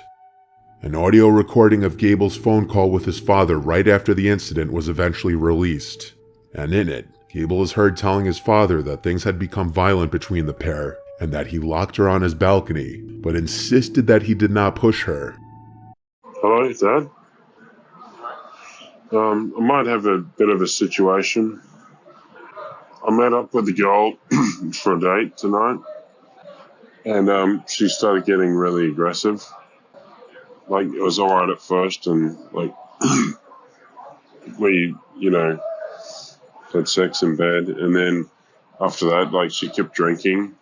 An audio recording of Gable's phone call with his father right after the incident was eventually released, and in it, Gable is heard telling his father that things had become violent between the pair and that he locked her on his balcony, but insisted that he did not push her. Hello, Dad. I might have a bit of a situation. I met up with the girl for a date tonight, and she started getting really aggressive. Like, it was alright at first, and like, we, had sex in bed, and then after that, like, she kept drinking,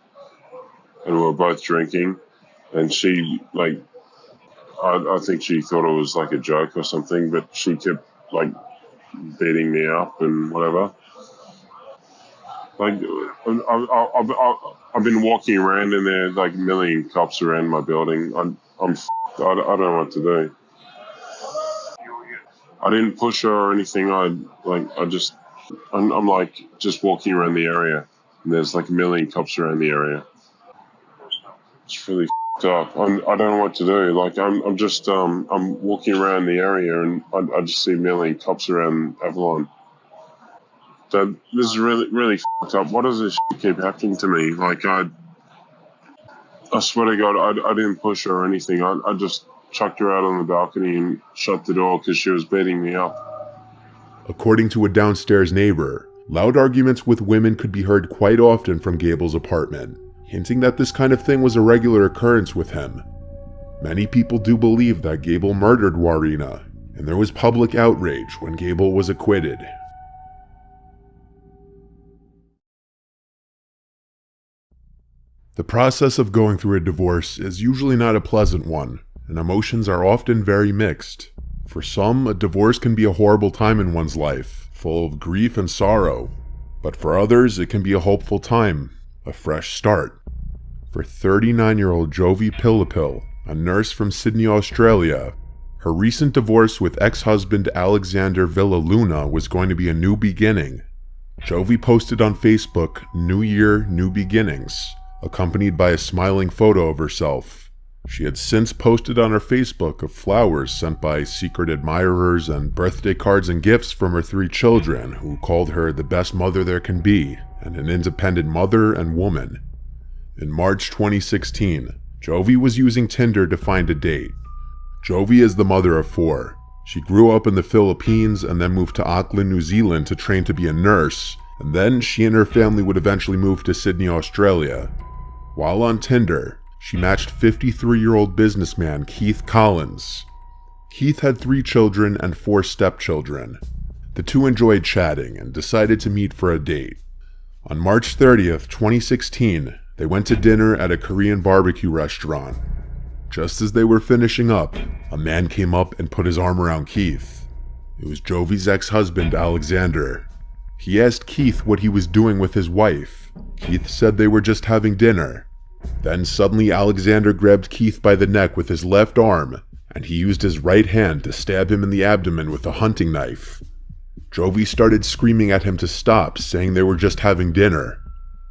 and we were both drinking, and she, like, I think she thought it was like a joke or something, but she kept, like, beating me up and whatever. Like, I've been walking around and there like a million cops around my building. I don't know what to do. I didn't push her or anything. I'm like just walking around the area, and there's like a million cops around the area. It's really up. I don't know what to do. Like I'm just I'm walking around the area and I just see a million cops around Avalon. So this is really fucked up. Why does this shit keep happening to me? Like I swear to God, I didn't push her or anything. I just chucked her out on the balcony and shut the door because she was beating me up. According to a downstairs neighbor, loud arguments with women could be heard quite often from Gable's apartment, hinting that this kind of thing was a regular occurrence with him. Many people do believe that Gable murdered Warina, and there was public outrage when Gable was acquitted. The process of going through a divorce is usually not a pleasant one, and emotions are often very mixed. For some, a divorce can be a horrible time in one's life, full of grief and sorrow. But for others, it can be a hopeful time, a fresh start. For 39-year-old Jovi Pillipil, a nurse from Sydney, Australia, her recent divorce with ex-husband Alexander Villaluna was going to be a new beginning. Jovi posted on Facebook, "New Year, New Beginnings," accompanied by a smiling photo of herself. She had since posted on her Facebook of flowers sent by secret admirers and birthday cards and gifts from her 3 children, who called her the best mother there can be, and an independent mother and woman. In March 2016, Jovi was using Tinder to find a date. Jovi is the mother of 4. She grew up in the Philippines and then moved to Auckland, New Zealand to train to be a nurse, and then she and her family would eventually move to Sydney, Australia. While on Tinder, she matched 53-year-old businessman Keith Collins. Keith had 3 children and 4 stepchildren. The two enjoyed chatting and decided to meet for a date. On March 30th, 2016, they went to dinner at a Korean barbecue restaurant. Just as they were finishing up, a man came up and put his arm around Keith. It was Jovi's ex-husband, Alexander. He asked Keith what he was doing with his wife. Keith said they were just having dinner. Then suddenly Alexander grabbed Keith by the neck with his left arm, and he used his right hand to stab him in the abdomen with a hunting knife. Jovi started screaming at him to stop, saying they were just having dinner.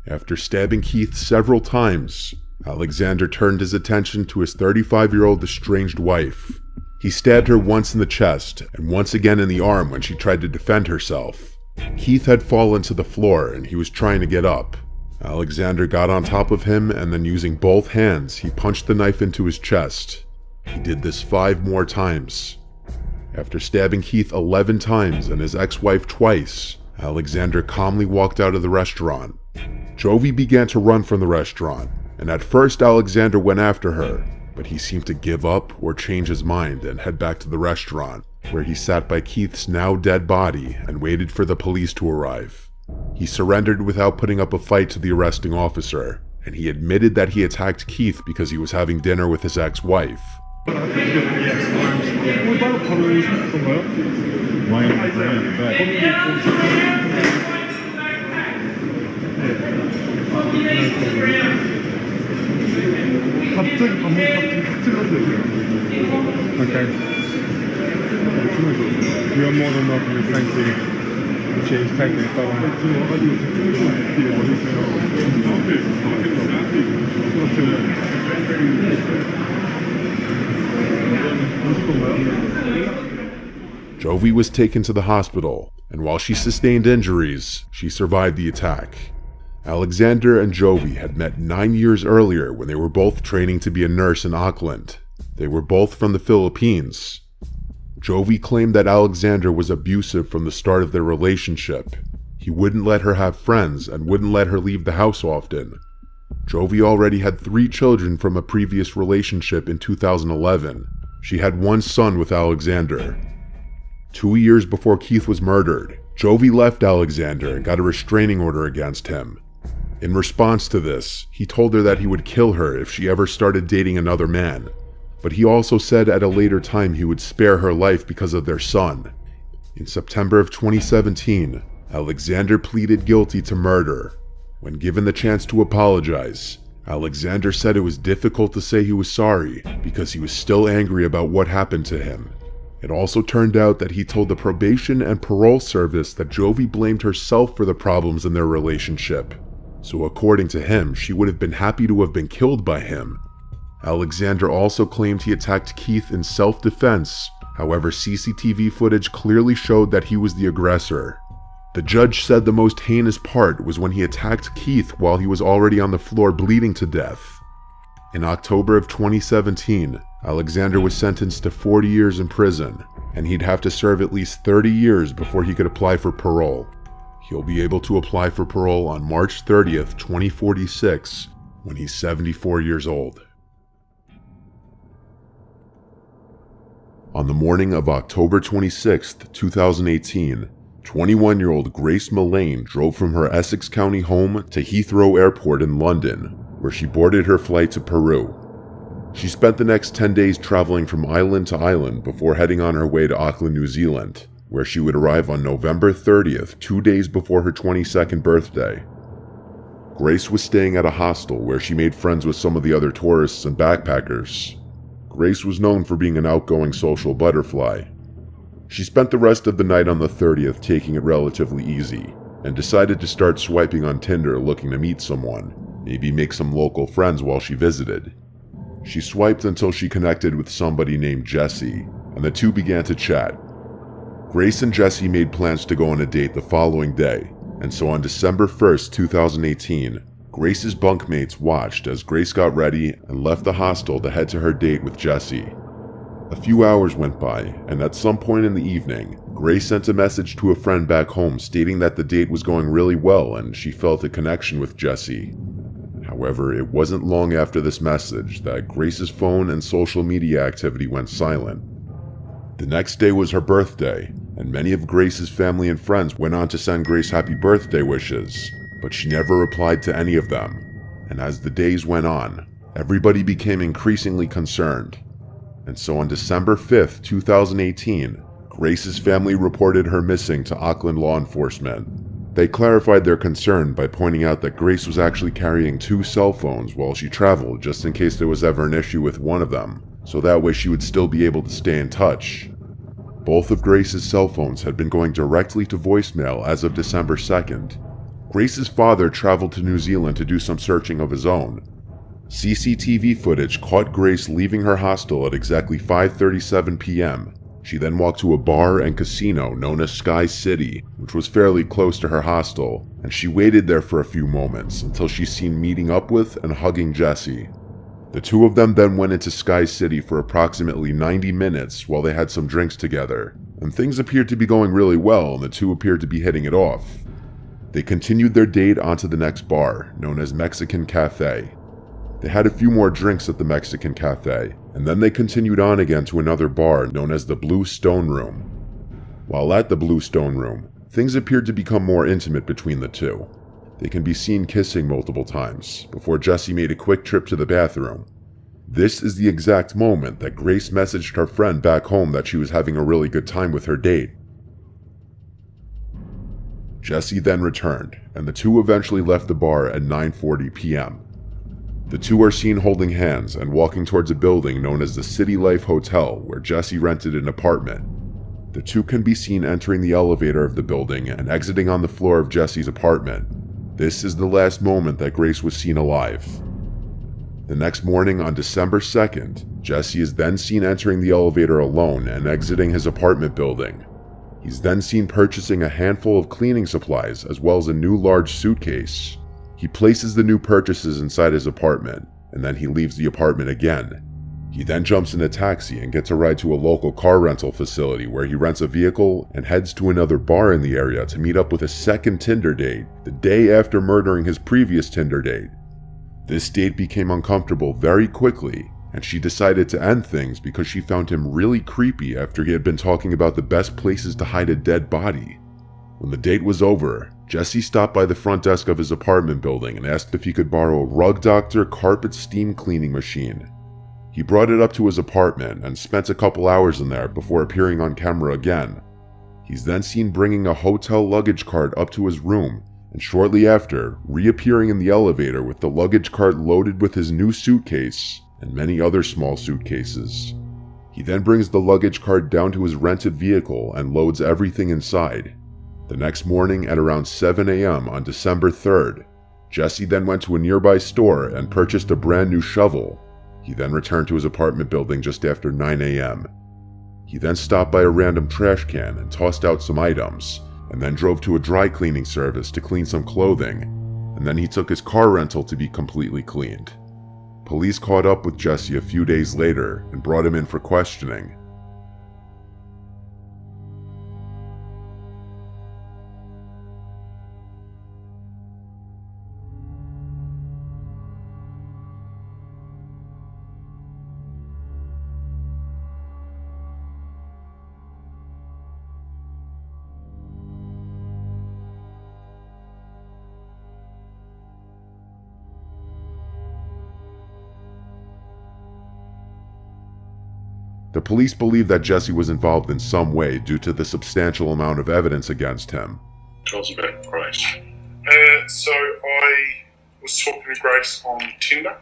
After stabbing Keith several times, Alexander turned his attention to his 35-year-old estranged wife. He stabbed her once in the chest and once again in the arm when she tried to defend herself. Keith had fallen to the floor and he was trying to get up. Alexander got on top of him and then using both hands, he punched the knife into his chest. He did this 5 more times. After stabbing Keith 11 times and his ex-wife twice, Alexander calmly walked out of the restaurant. Jovi began to run from the restaurant, and at first Alexander went after her, but he seemed to give up or change his mind and head back to the restaurant, where he sat by Keith's now dead body and waited for the police to arrive. He surrendered without putting up a fight to the arresting officer, and he admitted that he attacked Keith because he was having dinner with his ex-wife. Okay. You're more than welcome. Thank you. Cheers. Take it. Jovi was taken to the hospital, and while she sustained injuries, she survived the attack. Alexander and Jovi had met 9 years earlier when they were both training to be a nurse in Auckland. They were both from the Philippines. Jovi claimed that Alexander was abusive from the start of their relationship. He wouldn't let her have friends and wouldn't let her leave the house often. Jovi already had 3 children from a previous relationship in 2011. She had 1 son with Alexander. 2 years before Keith was murdered, Jovi left Alexander and got a restraining order against him. In response to this, he told her that he would kill her if she ever started dating another man. But he also said at a later time he would spare her life because of their son. In September of 2017, Alexander pleaded guilty to murder. When given the chance to apologize, Alexander said it was difficult to say he was sorry because he was still angry about what happened to him. It also turned out that he told the probation and parole service that Jovi blamed herself for the problems in their relationship. So according to him, she would have been happy to have been killed by him. Alexander also claimed he attacked Keith in self-defense. However, CCTV footage clearly showed that he was the aggressor. The judge said the most heinous part was when he attacked Keith while he was already on the floor bleeding to death. In October of 2017, Alexander was sentenced to 40 years in prison, and he'd have to serve at least 30 years before he could apply for parole. He'll be able to apply for parole on March 30th, 2046, when he's 74 years old. On the morning of October 26, 2018, 21-year-old Grace Mullane drove from her Essex County home to Heathrow Airport in London, where she boarded her flight to Peru. She spent the next 10 days traveling from island to island before heading on her way to Auckland, New Zealand, where she would arrive on November 30th, 2 days before her 22nd birthday. Grace was staying at a hostel where she made friends with some of the other tourists and backpackers. Grace was known for being an outgoing social butterfly. She spent the rest of the night on the 30th taking it relatively easy, and decided to start swiping on Tinder looking to meet someone, maybe make some local friends while she visited. She swiped until she connected with somebody named Jesse, and the two began to chat. Grace and Jesse made plans to go on a date the following day, and so on December 1st, 2018, Grace's bunkmates watched as Grace got ready and left the hostel to head to her date with Jesse. A few hours went by, and at some point in the evening, Grace sent a message to a friend back home stating that the date was going really well and she felt a connection with Jesse. However, it wasn't long after this message that Grace's phone and social media activity went silent. The next day was her birthday, and many of Grace's family and friends went on to send Grace happy birthday wishes, but she never replied to any of them. And as the days went on, everybody became increasingly concerned. And so on December 5th, 2018, Grace's family reported her missing to Auckland law enforcement. They clarified their concern by pointing out that Grace was actually carrying 2 cell phones while she traveled just in case there was ever an issue with one of them, so that way she would still be able to stay in touch. Both of Grace's cell phones had been going directly to voicemail as of December 2nd. Grace's father traveled to New Zealand to do some searching of his own. CCTV footage caught Grace leaving her hostel at exactly 5:37 p.m. She then walked to a bar and casino known as Sky City, which was fairly close to her hostel, and she waited there for a few moments until she's seen meeting up with and hugging Jesse. The two of them then went into Sky City for approximately 90 minutes while they had some drinks together, and things appeared to be going really well and the two appeared to be hitting it off. They continued their date onto the next bar, known as Mexican Cafe. They had a few more drinks at the Mexican Cafe, and then they continued on again to another bar known as the Blue Stone Room. While at the Blue Stone Room, things appeared to become more intimate between the two. They can be seen kissing multiple times, before Jesse made a quick trip to the bathroom. This is the exact moment that Grace messaged her friend back home that she was having a really good time with her date. Jesse then returned, and the two eventually left the bar at 9:40 p.m. The two are seen holding hands and walking towards a building known as the City Life Hotel, where Jesse rented an apartment. The two can be seen entering the elevator of the building and exiting on the floor of Jesse's apartment. This is the last moment that Grace was seen alive. The next morning on December 2nd, Jesse is then seen entering the elevator alone and exiting his apartment building. He's then seen purchasing a handful of cleaning supplies as well as a new large suitcase. He places the new purchases inside his apartment, and then he leaves the apartment again. He then jumps in a taxi and gets a ride to a local car rental facility where he rents a vehicle and heads to another bar in the area to meet up with a second Tinder date the day after murdering his previous Tinder date. This date became uncomfortable very quickly, and she decided to end things because she found him really creepy after he had been talking about the best places to hide a dead body. When the date was over, Jesse stopped by the front desk of his apartment building and asked if he could borrow a Rug Doctor carpet steam cleaning machine. He brought it up to his apartment and spent a couple hours in there before appearing on camera again. He's then seen bringing a hotel luggage cart up to his room, and shortly after, reappearing in the elevator with the luggage cart loaded with his new suitcase and many other small suitcases. He then brings the luggage cart down to his rented vehicle and loads everything inside. The next morning at around 7 a.m. on December 3rd, Jesse then went to a nearby store and purchased a brand new shovel. He then returned to his apartment building just after 9 a.m. He then stopped by a random trash can and tossed out some items, and then drove to a dry cleaning service to clean some clothing, and then he took his car rental to be completely cleaned. Police caught up with Jesse a few days later and brought him in for questioning. The police believe that Jesse was involved in some way due to the substantial amount of evidence against him. Tell us about Grace. So I was talking to Grace on Tinder.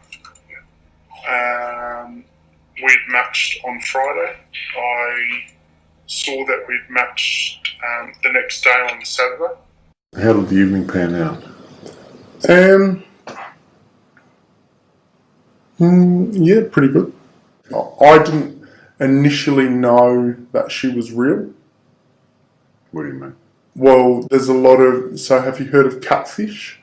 We'd matched on Friday. I saw that we'd matched the next day on Saturday. How did the evening pan out? Yeah, pretty good. I didn't initially know that she was real. What do you mean? Well, there's a lot of... So have you heard of catfish?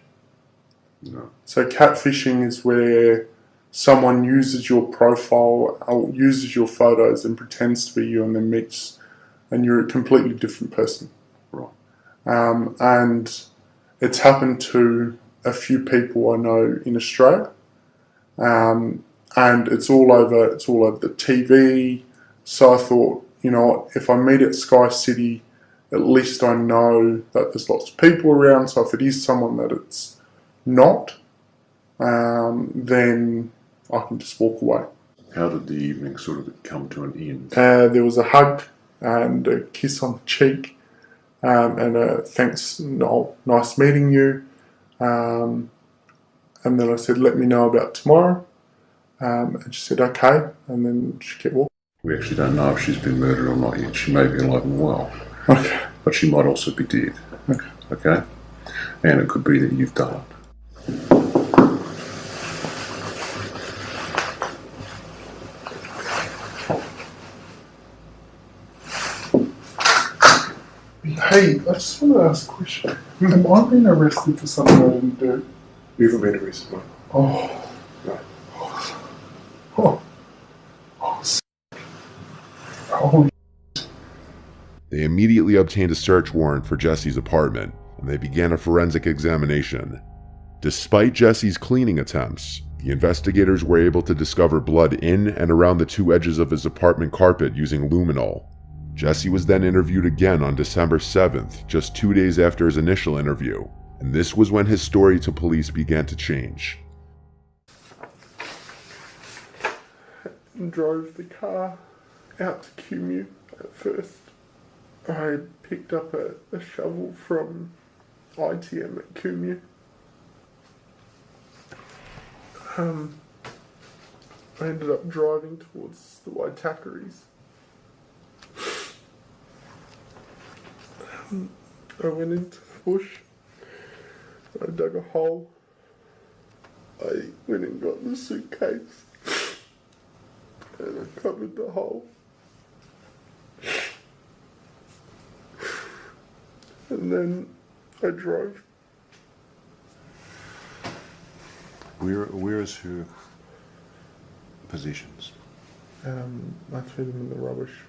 No. So catfishing is where someone uses your profile, or uses your photos and pretends to be you and then meets, and you're a completely different person. Right. And it's happened to a few people I know in Australia. And it's all over the TV. So I thought, you know what, if I meet at Sky City, at least I know that there's lots of people around. So if it is someone that it's not, then I can just walk away. How did the evening sort of come to an end? There was a hug and a kiss on the cheek, and a thanks, no, nice meeting you. And then I said, let me know about tomorrow. And she said, okay, and then she kept walking. We actually don't know if she's been murdered or not yet. She may be alive and well. Okay. But she might also be dead. Okay. Okay? And it could be that you've done it. Hey, I just want to ask a question. Am I being arrested for something I didn't do? You haven't been arrested, mate. Oh. No. Oh. Holy. They immediately obtained a search warrant for Jesse's apartment, and they began a forensic examination. Despite Jesse's cleaning attempts, the investigators were able to discover blood in and around the two edges of his apartment carpet using luminol. Jesse was then interviewed again on December 7th, just 2 days after his initial interview, and this was when his story to police began to change. Drove the car out to Cumu at first. I picked up a shovel from ITM at Cumu. I ended up driving towards the Waitakaries. I went into the bush. I dug a hole. I went and got the suitcase. And I covered the hole. And then I drove. Where is her possessions? I threw them in the rubbish.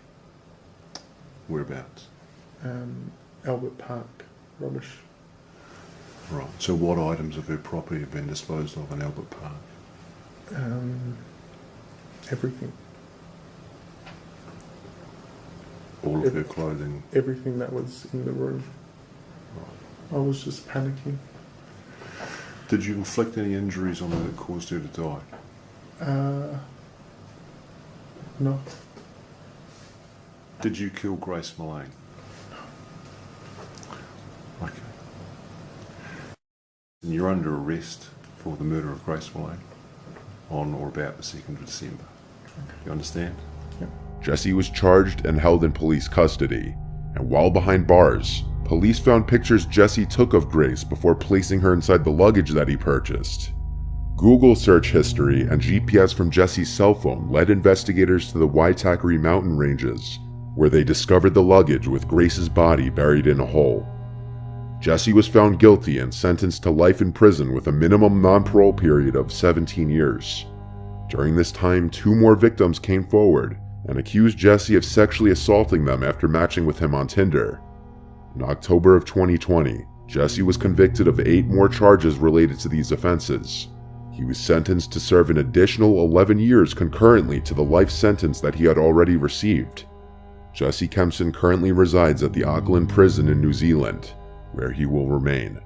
Whereabouts? Albert Park rubbish. Right. So what items of her property have been disposed of in Albert Park? Everything. All of her clothing? Everything that was in the room. Right. I was just panicking. Did you inflict any injuries on her that caused her to die? No. Did you kill Grace Mullane? Okay. And you're under arrest for the murder of Grace Mullane on or about the 2nd of December. You understand? Yeah. Jesse was charged and held in police custody, and while behind bars, police found pictures Jesse took of Grace before placing her inside the luggage that he purchased. Google search history and GPS from Jesse's cell phone led investigators to the Waitakere mountain ranges, where they discovered the luggage with Grace's body buried in a hole. Jesse was found guilty and sentenced to life in prison with a minimum non-parole period of 17 years. During this time, 2 more victims came forward and accused Jesse of sexually assaulting them after matching with him on Tinder. In October of 2020, Jesse was convicted of 8 more charges related to these offenses. He was sentenced to serve an additional 11 years concurrently to the life sentence that he had already received. Jesse Kempson currently resides at the Auckland prison in New Zealand, where he will remain.